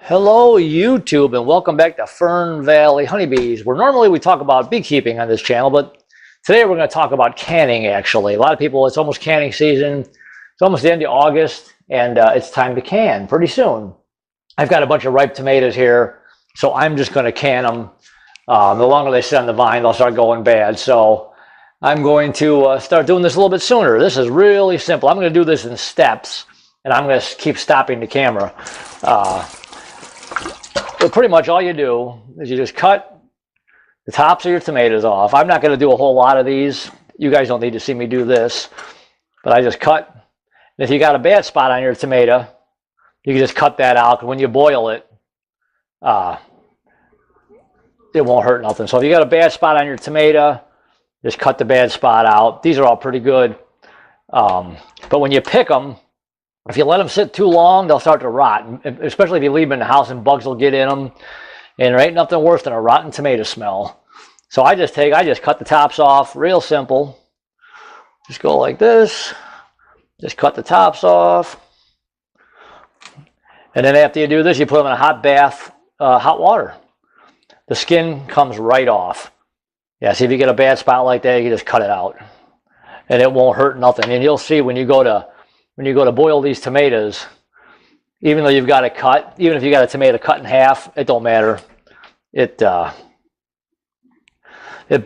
Hello YouTube and welcome back to Fern Valley Honeybees, where normally we talk about beekeeping on this channel, but today we're going to talk about canning actually. A lot of people, it's almost canning season. It's almost the end of August and it's time to can pretty soon. I've got a bunch of ripe tomatoes here, so I'm just going to can them. The longer they sit on the vine, they'll start going bad. So I'm going to start doing this a little bit sooner. This is really simple. I'm going to do this in steps and I'm going to keep stopping the camera. But pretty much all you do is you just cut the tops of your tomatoes off. I'm not going to do a whole lot of these. You guys don't need to see me do this. But I just cut. And if you got a bad spot on your tomato, you can just cut that out. When you boil it, it won't hurt nothing. So if you got a bad spot on your tomato, just cut the bad spot out. These are all pretty good. But when you pick them, if you let them sit too long, they'll start to rot, especially if you leave them in the house and bugs will get in them. And there ain't nothing worse than a rotten tomato smell. So I just cut the tops off, real simple. Just go like this. Just cut the tops off. And then after you do this, you put them in a hot bath, hot water. The skin comes right off. Yeah, see if you get a bad spot like that, you can just cut it out. And it won't hurt nothing. And you'll see when you go to boil these tomatoes, even though you've got it cut, even if you got a tomato cut in half, it don't matter. It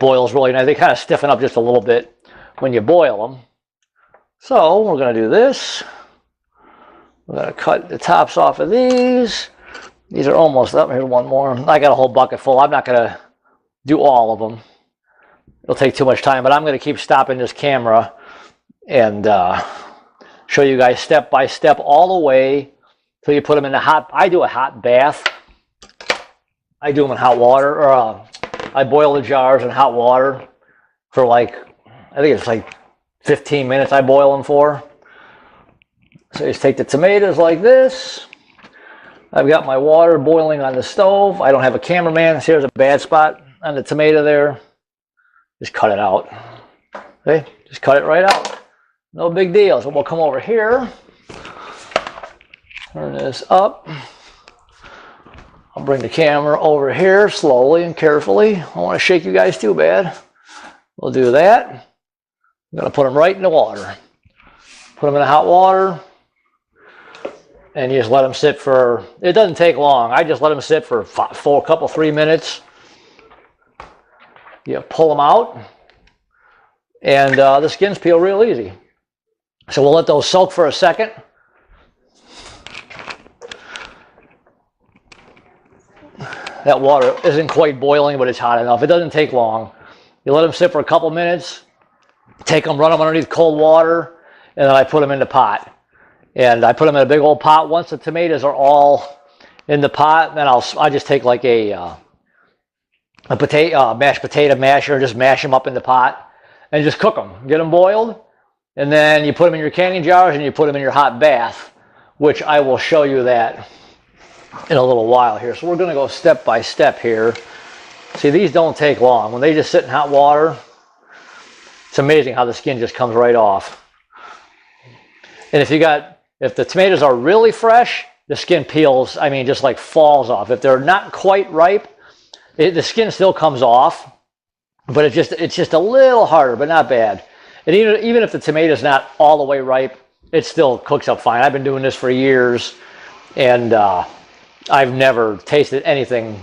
boils really nice. They kind of stiffen up just a little bit when you boil them. So we're going to do this. We're going to cut the tops off of these. These are almost up. Here's one more. I got a whole bucket full. I'm not going to do all of them. It'll take too much time, but I'm going to keep stopping this camera and show you guys step by step all the way till you put them in the hot. I do a hot bath. I do them in hot water, or I boil the jars in hot water for like, I think it's like 15 minutes I boil them for. So you just take the tomatoes like this. I've got my water boiling on the stove. I don't have a cameraman. See, there's a bad spot on the tomato there. Just cut it out. Okay, just cut it right out. No big deal. So we'll come over here. Turn this up. I'll bring the camera over here slowly and carefully. I don't want to shake you guys too bad. We'll do that. I'm going to put them right in the water. Put them in the hot water. And you just let them sit for, it doesn't take long. I just let them sit for a couple, 3 minutes. You pull them out. And the skins peel real easy. So we'll let those soak for a second. That water isn't quite boiling, but it's hot enough. It doesn't take long. You let them sit for a couple minutes, take them, run them underneath cold water, and then I put them in the pot. And I put them in a big old pot. Once the tomatoes are all in the pot, then I just take like a mashed potato masher and just mash them up in the pot and just cook them. Get them boiled. And then you put them in your canning jars and you put them in your hot bath, which I will show you that in a little while here. So we're going to go step by step here. See, these don't take long. When they just sit in hot water, it's amazing how the skin just comes right off. And if the tomatoes are really fresh, the skin peels, I mean, just like falls off. If they're not quite ripe, the skin still comes off, but it's just a little harder, but not bad. And even if the tomato's not all the way ripe, it still cooks up fine. I've been doing this for years, and I've never tasted anything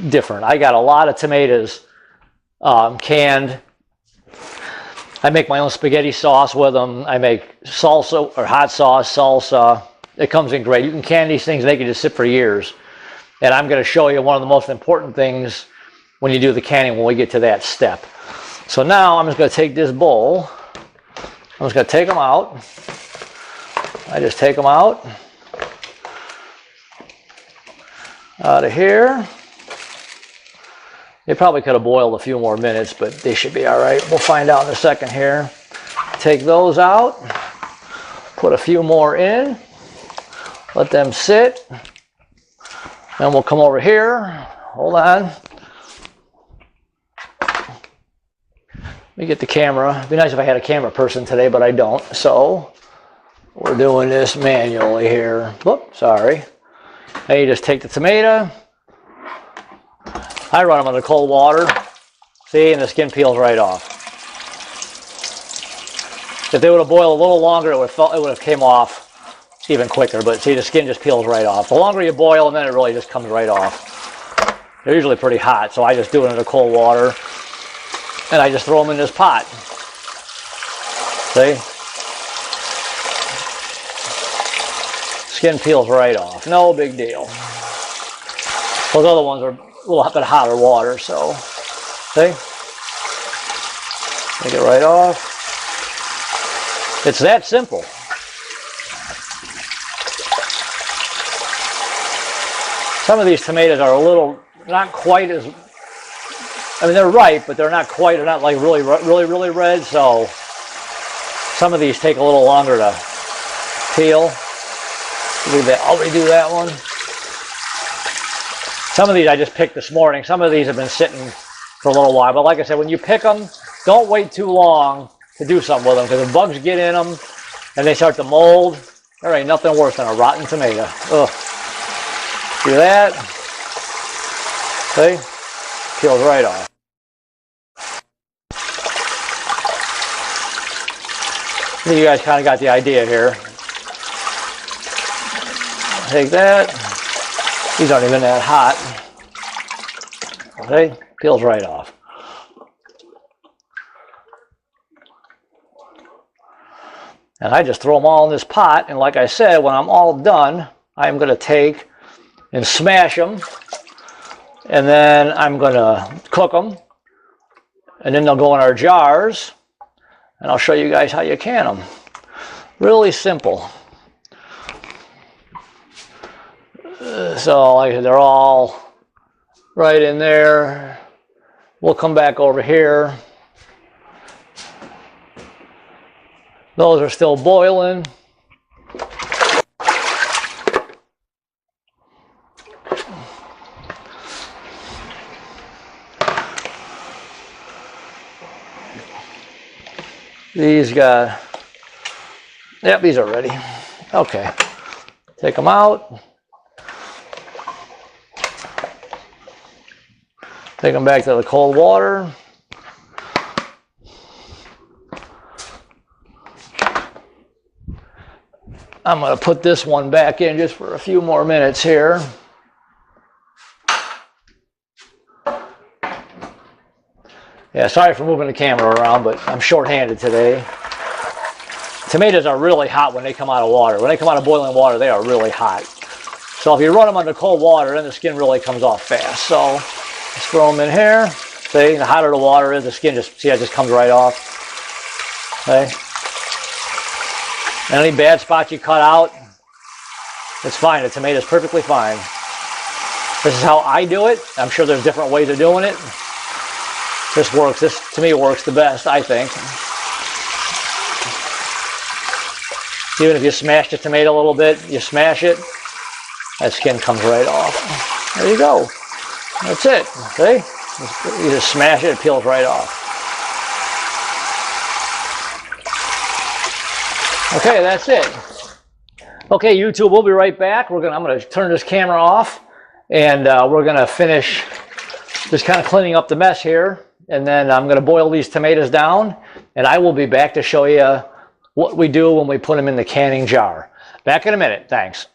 different. I got a lot of tomatoes canned. I make my own spaghetti sauce with them. I make salsa or hot sauce, salsa. It comes in great. You can can these things and they can just sit for years. And I'm going to show you one of the most important things when you do the canning when we get to that step. So now I'm just going to take this bowl. I'm just going to take them out. I just take them out of here. They probably could have boiled a few more minutes, but they should be all right. We'll find out in a second here. Take those out. Put a few more in. Let them sit. Then we'll come over here. Hold on. Let me get the camera. It'd be nice if I had a camera person today, but I don't. So we're doing this manually here. Whoop, sorry. Then you just take the tomato. I run them under cold water. See, and the skin peels right off. If they would have boiled a little longer, it would have came off even quicker. But see, the skin just peels right off. The longer you boil, and then it really just comes right off. They're usually pretty hot, so I just do it under cold water, and I just throw them in this pot. See? Skin peels right off. No big deal. Those other ones are a little bit hotter water, so see? Take it right off. It's that simple. Some of these tomatoes are a little, not quite as, I mean, they're ripe, but they're not like really red, so some of these take a little longer to peel. I'll redo that one. Some of these I just picked this morning. Some of these have been sitting for a little while, but like I said, when you pick them, don't wait too long to do something with them, because if bugs get in them and they start to mold, there ain't nothing worse than a rotten tomato. Ugh. See that? See? Peels right off. I think you guys kind of got the idea here. Take that. These aren't even that hot. Okay? Peels right off. And I just throw them all in this pot, and like I said, when I'm all done, I'm going to take and smash them, and then I'm going to cook them, and then they'll go in our jars, and I'll show you guys how you can them. Really simple. So like I said, they're all right in there. We'll come back over here. Those are still boiling. These got, yep, these are ready. Okay, take them out. Take them back to the cold water. I'm going to put this one back in just for a few more minutes here. Yeah, sorry for moving the camera around, but I'm short-handed today. Tomatoes are really hot when they come out of water. When they come out of boiling water, they are really hot. So if you run them under cold water, then the skin really comes off fast. So just throw them in here. See, the hotter the water is, the skin just, see, it just comes right off. Okay. And any bad spots you cut out, it's fine. The tomato's perfectly fine. This is how I do it. I'm sure there's different ways of doing it. This works. This, to me, works the best, I think. Even if you smash the tomato a little bit, you smash it, that skin comes right off. There you go. That's it. See? You just smash it, it peels right off. Okay, that's it. Okay, YouTube, we'll be right back. I'm gonna turn this camera off, and we're gonna finish just kind of cleaning up the mess here. And then I'm going to boil these tomatoes down, and I will be back to show you what we do when we put them in the canning jar. Back in a minute. Thanks.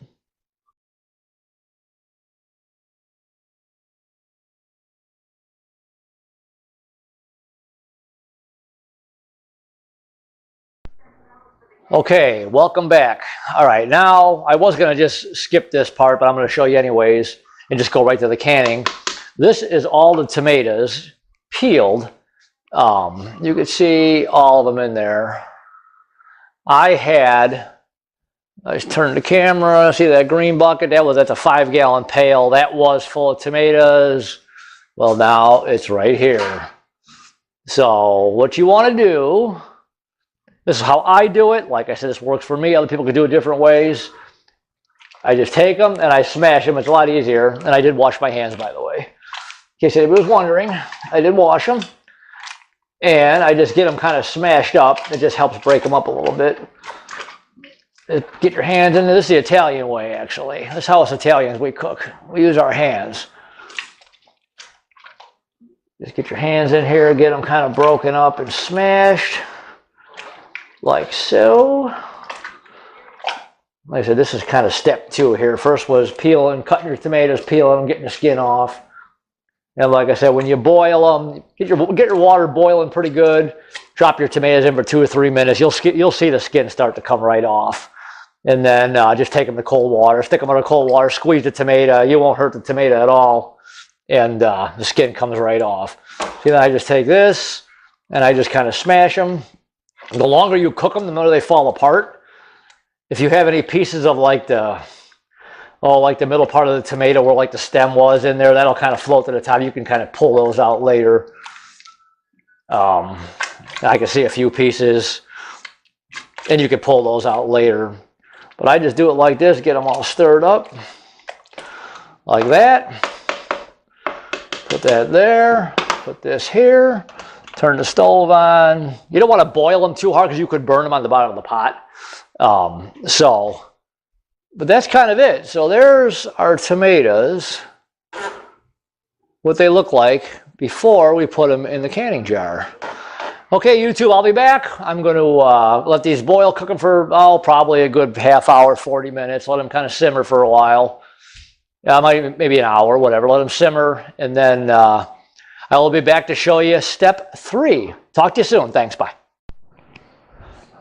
Okay, welcome back. All right, now I was going to just skip this part, but I'm going to show you anyways and just go right to the canning. This is all the tomatoes peeled. You can see all of them in there. I just turned the camera, see that green bucket? That's a 5-gallon pail. That was full of tomatoes. Well, now it's right here. So what you want to do, this is how I do it. Like I said, this works for me. Other people can do it different ways. I just take them and I smash them. It's a lot easier. And I did wash my hands, by the way. In case anybody was wondering, I did wash them. And I just get them kind of smashed up. It just helps break them up a little bit. Get your hands in. This is the Italian way, actually. This is how us Italians we cook. We use our hands. Just get your hands in here, get them kind of broken up and smashed, like so. Like I said, this is kind of step 2 here. First was peeling, cutting your tomatoes, peeling them, getting the skin off. And like I said, when you boil them, get your water boiling pretty good. Drop your tomatoes in for 2 or 3 minutes. You'll see the skin start to come right off. And then just take them to cold water, stick them under cold water, squeeze the tomato. You won't hurt the tomato at all. And the skin comes right off. See, then I just take this and I just kind of smash them. The longer you cook them, the more they fall apart. If you have any pieces of like the middle part of the tomato where like the stem was in there, that'll kind of float to the top. You can kind of pull those out later. I can see a few pieces and you can pull those out later. But I just do it like this, get them all stirred up like that. Put that there, put this here, turn the stove on. You don't want to boil them too hard because you could burn them on the bottom of the pot. But that's kind of it. So there's our tomatoes, what they look like before we put them in the canning jar. Okay, YouTube, I'll be back. I'm going to let these boil, cook them for, probably a good half hour, 40 minutes. Let them kind of simmer for a while. Maybe an hour, whatever. Let them simmer, and then I will be back to show you step 3. Talk to you soon. Thanks. Bye.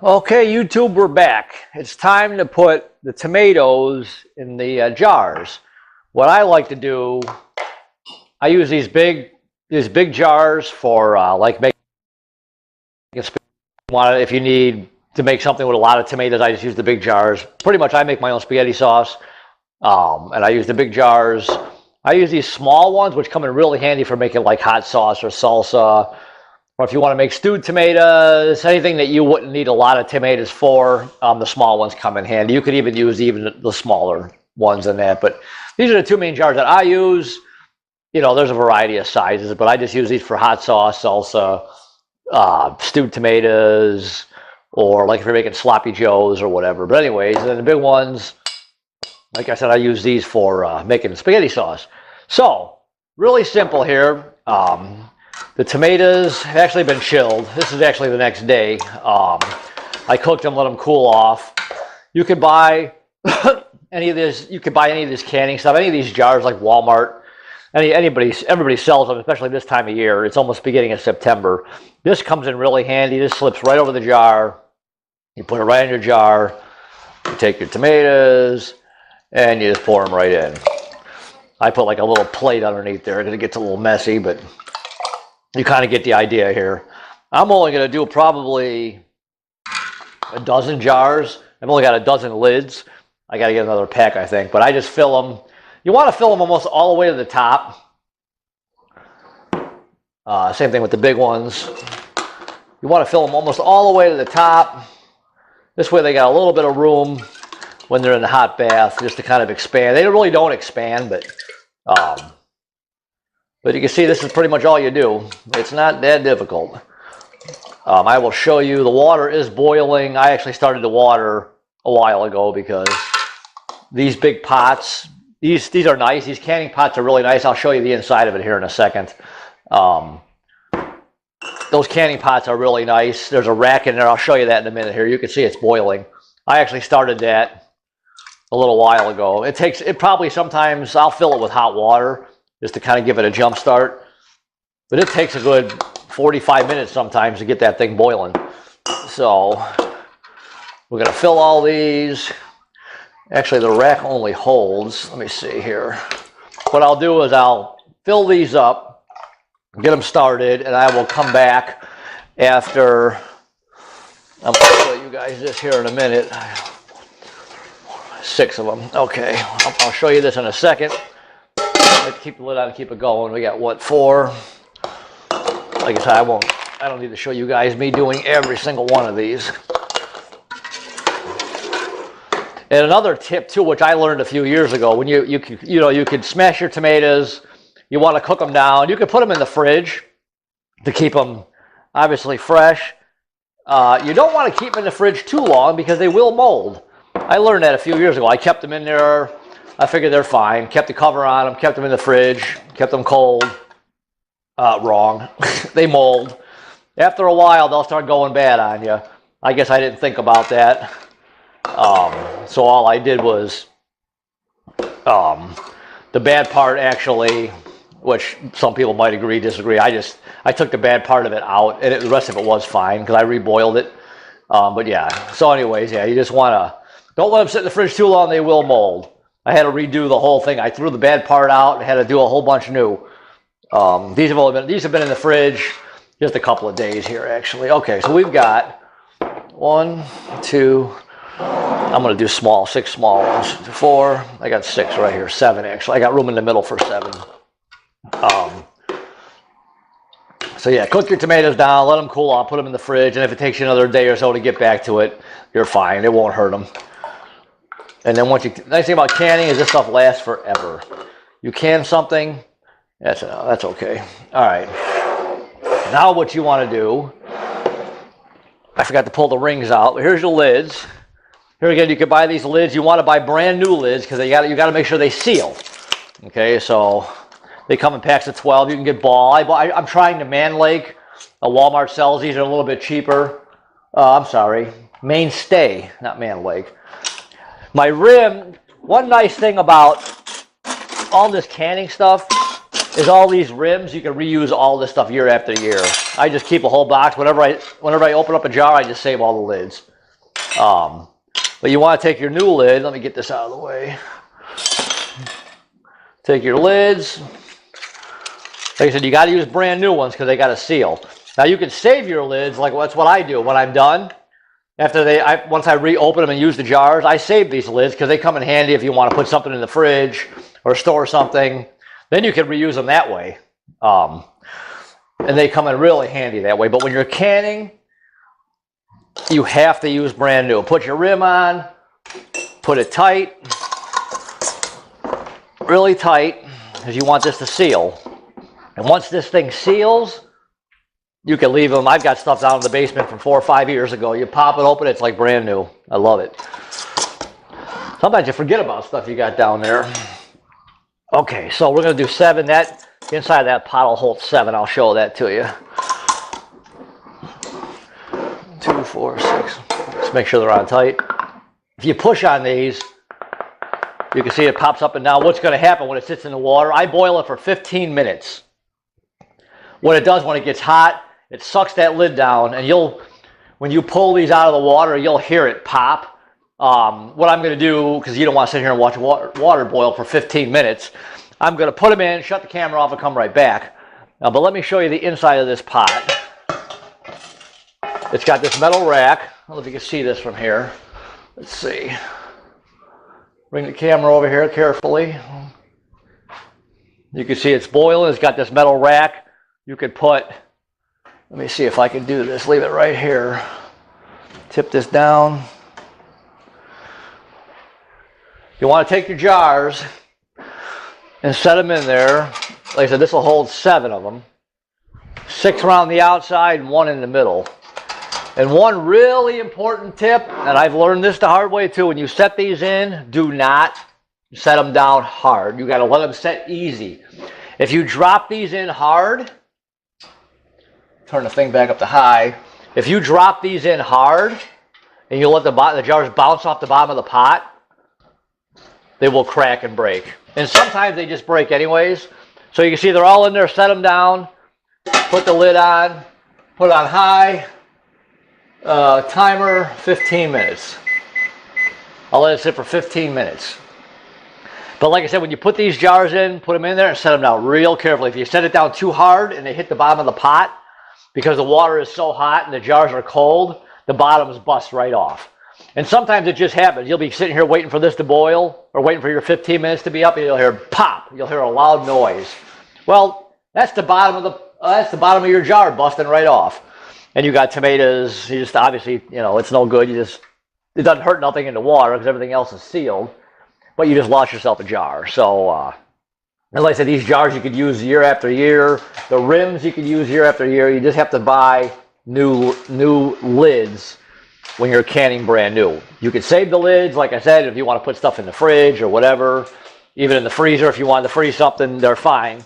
Okay, YouTube, we're back. It's time to put the tomatoes in the jars. What I like to do, I use these big jars for like making. If you need to make something with a lot of tomatoes, I just use the big jars. Pretty much, I make my own spaghetti sauce. And I use the big jars. I use these small ones, which come in really handy for making like hot sauce or salsa. Or if you want to make stewed tomatoes, anything that you wouldn't need a lot of tomatoes for, the small ones come in handy. You could even use the smaller ones in that. But these are the 2 main jars that I use. You know, there's a variety of sizes, but I just use these for hot sauce, salsa, stewed tomatoes, or like if you're making sloppy joes or whatever. But anyways, then the big ones, like I said, I use these for making spaghetti sauce. So, really simple here. The tomatoes have actually been chilled. This is actually the next day. I cooked them, let them cool off. You could buy any of this. You could buy any of this canning stuff, any of these jars, like Walmart. Everybody sells them, especially this time of year. It's almost beginning of September. This comes in really handy. This slips right over the jar. You put it right in your jar. You take your tomatoes and you just pour them right in. I put like a little plate underneath there because it gets a little messy, but you kind of get the idea here. I'm only going to do probably a dozen jars. I've only got a dozen lids. I got to get another pack, I think, but I just fill them. You want to fill them almost all the way to the top. Same thing with the big ones. You want to fill them almost all the way to the top. This way they got a little bit of room when they're in the hot bath, just to kind of expand. They really don't expand, but you can see this is pretty much all you do. It's not that difficult. I will show you the water is boiling. I actually started the water a while ago because these big pots, these are nice. These canning pots are really nice. I'll show you the inside of it here in a second. Those canning pots are really nice. There's a rack in there. I'll show you that in a minute here. You can see it's boiling. I actually started that a little while ago. It probably sometimes I'll fill it with hot water just to kind of give it a jump start. But it takes a good 45 minutes sometimes to get that thing boiling. So we're going to fill all these. Actually, the rack only holds, let me see here. What I'll do is I'll fill these up, get them started, and I will come back after. I'm going to show you guys this here in a minute. 6 of them. Okay, I'll show you this in a second. Let's keep the lid on and keep it going. We got what, 4? Like I said, I don't need to show you guys me doing every single one of these. And another tip too, which I learned a few years ago, when you could smash your tomatoes, you want to cook them down. You could put them in the fridge to keep them obviously fresh. You don't want to keep them in the fridge too long because they will mold. I learned that a few years ago. I kept them in there. I figured they're fine. Kept the cover on them. Kept them in the fridge. Kept them cold. Wrong. They mold. After a while, they'll start going bad on you. I guess I didn't think about that. So all I did was the bad part actually, which some people might agree, disagree. I took the bad part of it out, and the rest of it was fine because I reboiled it. But yeah. So anyways, yeah, you just don't let them sit in the fridge too long. They will mold. I had to redo the whole thing. I threw the bad part out and had to do a whole bunch new. These have been in the fridge just a couple of days here, actually. Okay, so we've got 1, 2. I'm going to do 6 small ones. 4. I got 6 right here. 7, actually. I got room in the middle for 7. So yeah, cook your tomatoes down, let them cool off, put them in the fridge, and if it takes you another day or so to get back to it, you're fine. It won't hurt them. And then the nice thing about canning is this stuff lasts forever. You can something, that's okay. All right. Now what you want to do, I forgot to pull the rings out. Here's your lids. Here again, you can buy these lids. You want to buy brand new lids because you got to make sure they seal. Okay, so they come in packs of 12. You can get ball. I'm trying the Man Lake. Walmart sells these. Are a little bit cheaper. I'm sorry, Mainstay, not Man Lake. My rim. One nice thing about all this canning stuff is all these rims. You can reuse all this stuff year after year. I just keep a whole box. Whenever I open up a jar, I just save all the lids. But you want to take your new lid. Let me get this out of the way. Take your lids. Like I said, you got to use brand new ones because they got to seal. Now you can save your lids. Like that's what I do when I'm done. Once I reopen them and use the jars, I save these lids because they come in handy if you want to put something in the fridge or store something. Then you can reuse them that way. And they come in really handy that way. But when you're canning, you have to use brand new. Put your rim on, put it tight, really tight, because you want this to seal. And once this thing seals, you can leave them. I've got stuff down in the basement from 4 or 5 years ago. You pop it open, it's like brand new. I love it. Sometimes you forget about stuff you got down there. Okay, so we're going to do 7. That inside of that pot will hold 7. I'll show that to you. 2, 4, 6. Just make sure they're on tight. If you push on these, you can see it pops up and down. What's going to happen when it sits in the water? I boil it for 15 minutes. What it does when it gets hot, it sucks that lid down, and when you pull these out of the water, you'll hear it pop. What I'm going to do, because you don't want to sit here and watch water boil for 15 minutes, I'm going to put them in, shut the camera off, and come right back. But let me show you the inside of this pot. It's got this metal rack. I don't know if you can see this from here. Let's see. Bring the camera over here carefully. You can see it's boiling. It's got this metal rack. You could let me see if I can do this. Leave it right here. Tip this down. You want to take your jars and set them in there. Like I said, this will hold 7 of them. 6 around the outside and 1 in the middle. And one really important tip, and I've learned this the hard way too, when you set these in, do not set them down hard. You got to let them set easy. If you drop these in hard, turn the thing back up to high. If you drop these in hard and you let the jars bounce off the bottom of the pot, they will crack and break. And sometimes they just break anyways. So you can see they're all in there. Set them down. Put the lid on. Put it on high. Timer 15 minutes. I'll let it sit for 15 minutes. But like I said, when you put these jars in, put them in there and set them down real carefully. If you set it down too hard and they hit the bottom of the pot, because the water is so hot and the jars are cold, the bottoms bust right off. And sometimes it just happens. You'll be sitting here waiting for this to boil or waiting for your 15 minutes to be up and you'll hear pop. You'll hear a loud noise. Well, that's the bottom of your jar busting right off. And you got tomatoes. You just obviously, it's no good. It doesn't hurt nothing in the water because everything else is sealed. But you just lost yourself a jar. So, and like I said, these jars you could use year after year. The rims you could use year after year. You just have to buy new lids when you're canning brand new. You can save the lids, like I said, if you want to put stuff in the fridge or whatever. Even in the freezer, if you want to freeze something, they're fine.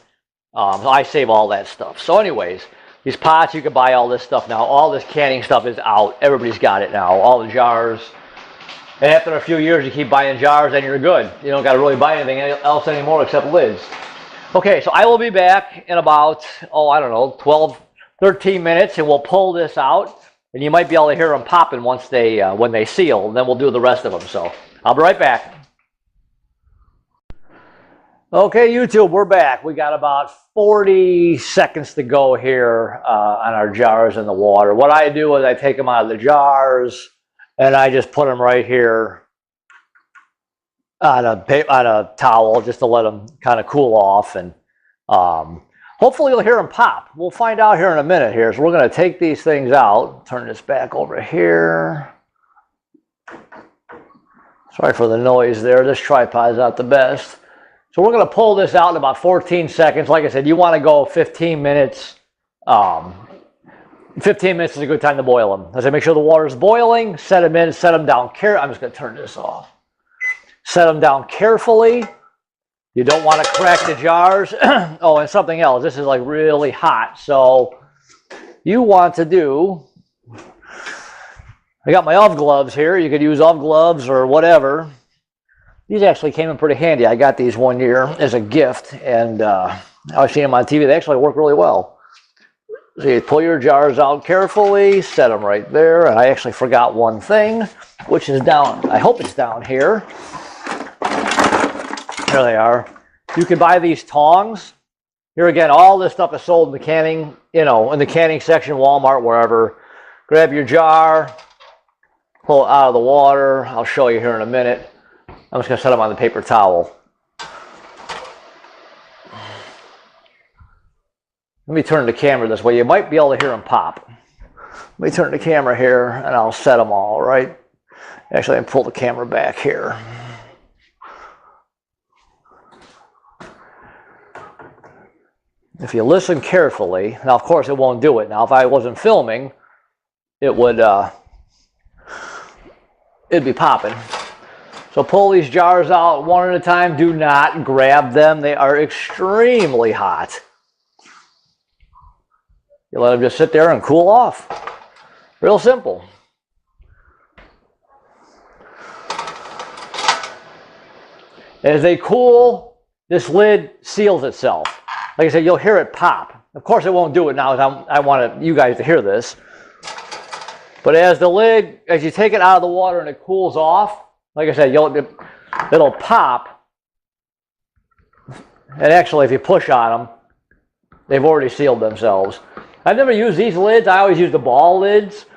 I save all that stuff. So anyways, these pots, you can buy all this stuff now. All this canning stuff is out. Everybody's got it now. All the jars. And after a few years, you keep buying jars and you're good. You don't got to really buy anything else anymore except lids. Okay, so I will be back in about, I don't know, 12, 13 minutes, and we'll pull this out. And you might be able to hear them popping once when they seal, and then we'll do the rest of them. So I'll be right back. Okay, YouTube, we're back. We got about 40 seconds to go here on our jars in the water. What I do is I take them out of the jars and I just put them right here on a towel just to let them kind of cool off. And hopefully you'll hear them pop. We'll find out here in a minute here. So we're going to take these things out. Turn this back over here. Sorry for the noise there. This tripod's not the best. So we're going to pull this out in about 14 seconds. Like I said, you want to go 15 minutes. 15 minutes is a good time to boil them. As I make sure the water is boiling, set them in, set them down. I'm just going to turn this off. Set them down carefully. You don't want to crack the jars. Oh, and something else. This is like really hot. So you want to do, I got my Aug gloves here. You could use Aug gloves or whatever. These actually came in pretty handy. I got these one year as a gift, and I was seeing them on TV. They actually work really well. So you pull your jars out carefully, set them right there. And I actually forgot one thing, which is down. I hope it's down here. There they are. You can buy these tongs. Here again, all this stuff is sold in the canning, in the canning section, Walmart, wherever. Grab your jar, pull it out of the water. I'll show you here in a minute. I'm just going to set them on the paper towel. Let me turn the camera this way. You might be able to hear them pop. Let me turn the camera here, and I'll set them all, right? Actually, I can pull the camera back here. If you listen carefully, now of course it won't do it. Now if I wasn't filming, it would, it'd be popping. So pull these jars out one at a time. Do not grab them. They are extremely hot. You let them just sit there and cool off. Real simple. As they cool, this lid seals itself. Like I said, you'll hear it pop. Of course, it won't do it now. I want you guys to hear this. But as you take it out of the water and it cools off, like I said, it'll pop. And actually, if you push on them, they've already sealed themselves. I've never used these lids. I always use the ball lids.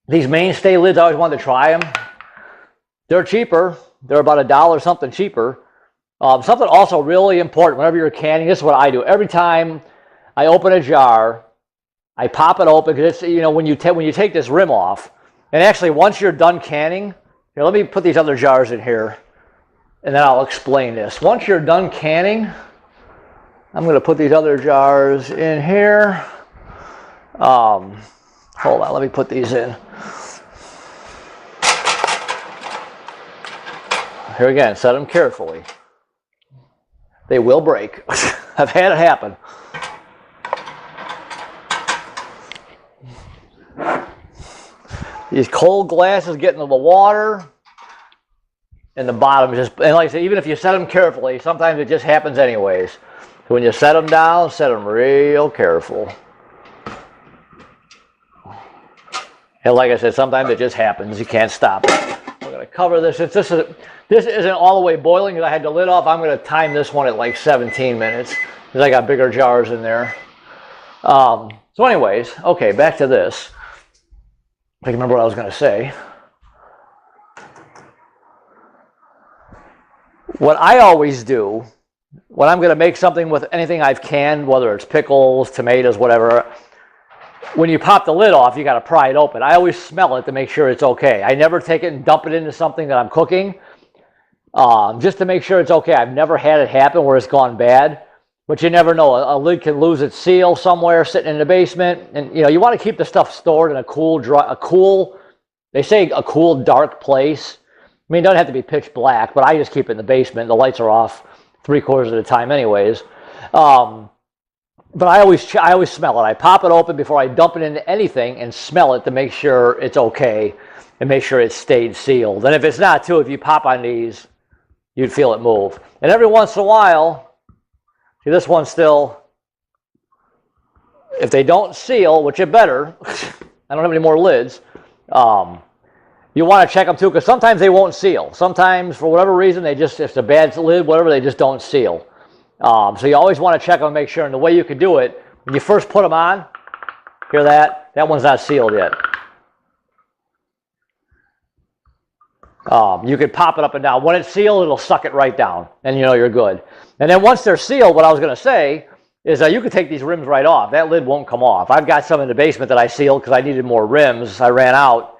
These mainstay lids, I always wanted to try them. They're cheaper. They're about $1 something cheaper. Something also really important whenever you're canning, this is what I do. Every time I open a jar, I pop it open because it's, when you take this rim off, and actually once you're done canning, here, let me put these other jars in here, and then I'll explain this. Once you're done canning, I'm going to put these other jars in here. Hold on, let me put these in. Here again, set them carefully. They will break. I've had it happen. These cold glasses get into the water, and the bottom is just, and like I said, even if you set them carefully, sometimes it just happens anyways. So when you set them down, set them real careful. And like I said, sometimes it just happens. You can't stop it. We're going to cover this. Since this isn't all the way boiling because I had the lid off, I'm going to time this one at like 17 minutes because I got bigger jars in there. So anyways, okay, back to this. If I can remember what I was going to say. What I always do when I'm going to make something with anything I've canned, whether it's pickles, tomatoes, whatever, when you pop the lid off, you got to pry it open. I always smell it to make sure it's okay. I never take it and dump it into something that I'm cooking, just to make sure it's okay. I've never had it happen where it's gone bad, but you never know. A lid can lose its seal somewhere sitting in the basement, and you want to keep the stuff stored in a cool, they say a cool, dark place. I mean, it doesn't have to be pitch black, but I just keep it in the basement. The lights are off 3/4 of the time anyways. But I always smell it. I pop it open before I dump it into anything and smell it to make sure it's okay and make sure it stayed sealed. And if it's not too, if you pop on these, you'd feel it move. And every once in a while, see this one still, if they don't seal, which it better, I don't have any more lids, you want to check them too, because sometimes they won't seal. Sometimes, for whatever reason, they just, if it's a bad lid, whatever, they just don't seal. So you always want to check them and make sure. And the way you can do it, when you first put them on, hear that? That one's not sealed yet. You could pop it up and down. When it's sealed, it'll suck it right down, and you know you're good. And then once they're sealed, what I was going to say is that you could take these rims right off. That lid won't come off. I've got some in the basement that I sealed because I needed more rims. I ran out,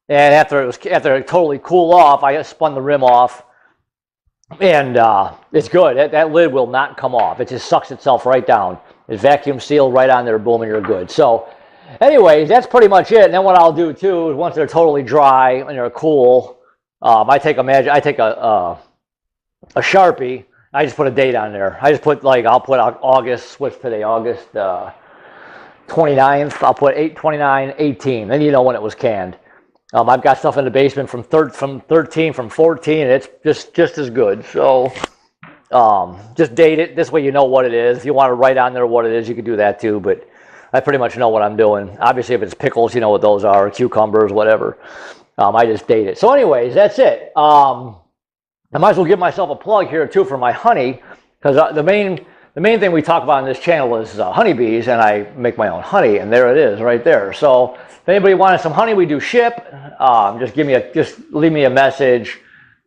and after it totally cooled off, I spun the rim off. And it's good. That lid will not come off. It just sucks itself right down. It's vacuum sealed right on there, boom, and you're good. So anyways, that's pretty much it. And then what I'll do too is once they're totally dry and they're cool, I take a Sharpie. I just put a date on there. I just put I'll put August, what's today, August 29th. I'll put 8/29/18. Then you know when it was canned. I've got stuff in the basement from 13, from 14, and it's just as good. So just date it. This way you know what it is. If you want to write on there what it is, you can do that too. But I pretty much know what I'm doing. Obviously, if it's pickles, you know what those are, cucumbers, whatever. I just date it. So anyways, that's it. I might as well give myself a plug here too for my honey, because the main thing we talk about on this channel is honeybees, and I make my own honey, and there it is right there. So if anybody wanted some honey, we do ship. Just leave me a message,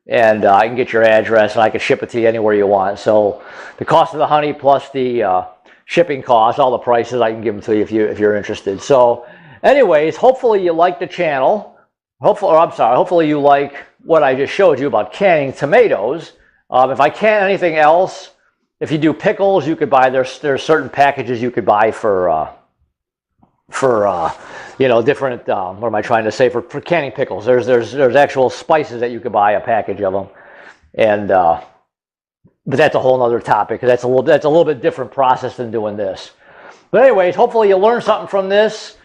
and I can get your address, and I can ship it to you anywhere you want. So the cost of the honey plus the shipping costs, all the prices, I can give them to you if you're interested. So anyways, hopefully you like the channel. Hopefully you like what I just showed you about canning tomatoes. If I can anything else, if you do pickles, you could buy, there's certain packages you could buy for you know, different, what am I trying to say, for canning pickles. There's actual spices that you could buy, a package of them. And but that's a whole other topic, because that's a little bit different process than doing this. But anyways, hopefully you learned something from this.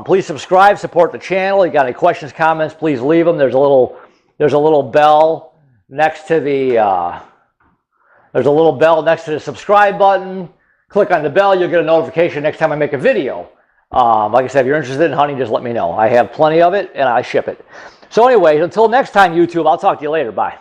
Please subscribe, support the channel. You got any questions, comments, please leave them. There's a little bell next to the subscribe button. Click on the bell, you'll get a notification next time I make a video. Like I said, if you're interested in honey, just let me know. I have plenty of it, and I ship it. So anyways, until next time, YouTube, I'll talk to you later. Bye.